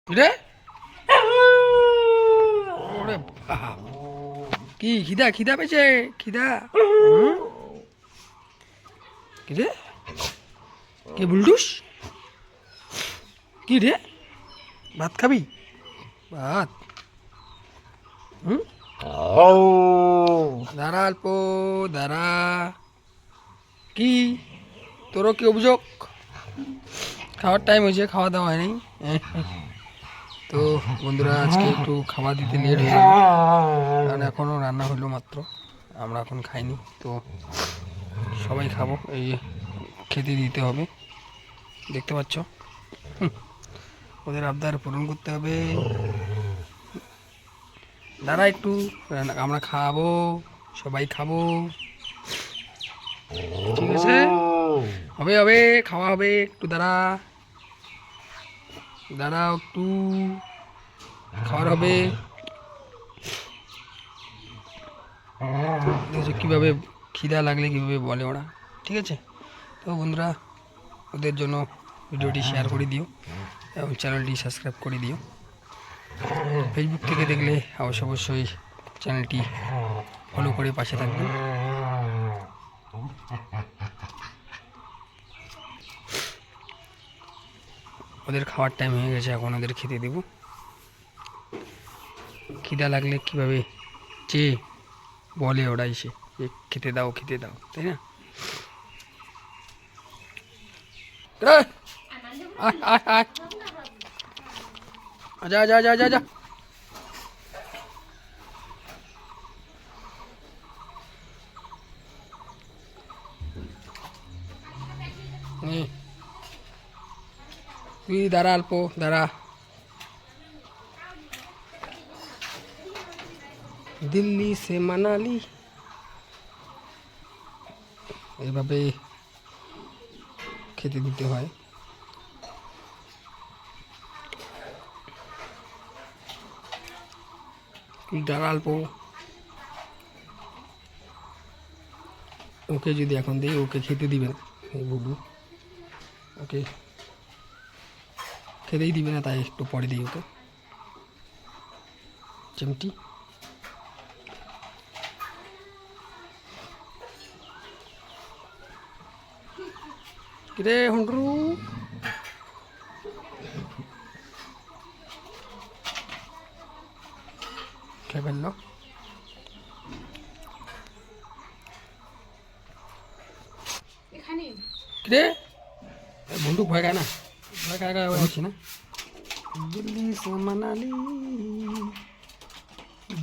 রে ওরে কি খিদা খিদা পেয়েছে খিদা কি রে কে বুলটুস কি রে ভাত খাবি ভাত দাঁড়া অল্প দাঁড়া কি তোরও কি অভিযোগ খাওয়ার টাইম হয়েছে খাওয়া দাওয়া হয়নি তো বন্ধুরা আজকে একটু খাবার দিতে লেট হয়ে গেল কারণ এখনও রান্না হলো মাত্র আমরা এখন খাইনি তো সবাই খাবো এই খেতে দিতে হবে দেখতে পাচ্ছ ওদের আবদার পূরণ করতে হবে দাঁড়া একটু আমরা খাবো সবাই খাবো ঠিক আছে হবে হবে খাওয়া হবে একটু দাঁড়াও একটু খাওয়ার হবে কীভাবে খিদা লাগলে কীভাবে বলে ওরা ঠিক আছে তো বন্ধুরা ওদের জন্য ভিডিওটি শেয়ার করে দিও এবং চ্যানেলটি সাবস্ক্রাইব করে দিও ফেসবুক থেকে দেখলে অবশ্যই চ্যানেলটি ফলো করে পাশে থাকবেন ওদের খাওয়ার টাইম হয়ে গেছে এখন ওদের খেতে দেব খিদা লাগলে কীভাবে চেয়ে বলে ওরা এসে যে খেতে দাও তাই না যা যা যা যা যা তুই দাঁড়া অল্প দাঁড়া দিল্লি সে মানালি এইভাবে খেতে দিতে হয় তুই দাঁড়া অল্প ওকে যদি এখন দিই ওকে খেতে দিবে না বুবু ওকে খেতেই দিবে না তাই একটু পরে দিই ওকে চিমটি কিরে হুন্ডরু খেয়ে ফেললো কিরে বন্দুক ভয় খায় না ভয় খায় হচ্ছে না দিল্লি সে মানালি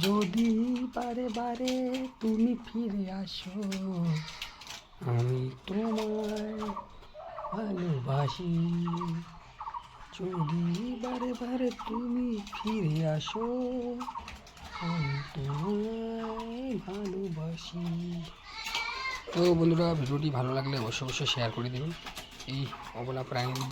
যদি বারে বারে তুমি ফিরে আসো আমি তোমায় ভালোবাসি যদি বারে বারে তুমি ফিরে আসো আমি তোমায় ভালোবাসি তো বন্ধুরা ভিডিওটি ভালো লাগলে অবশ্যই শেয়ার করে দেবেন এই অবলা প্রাণী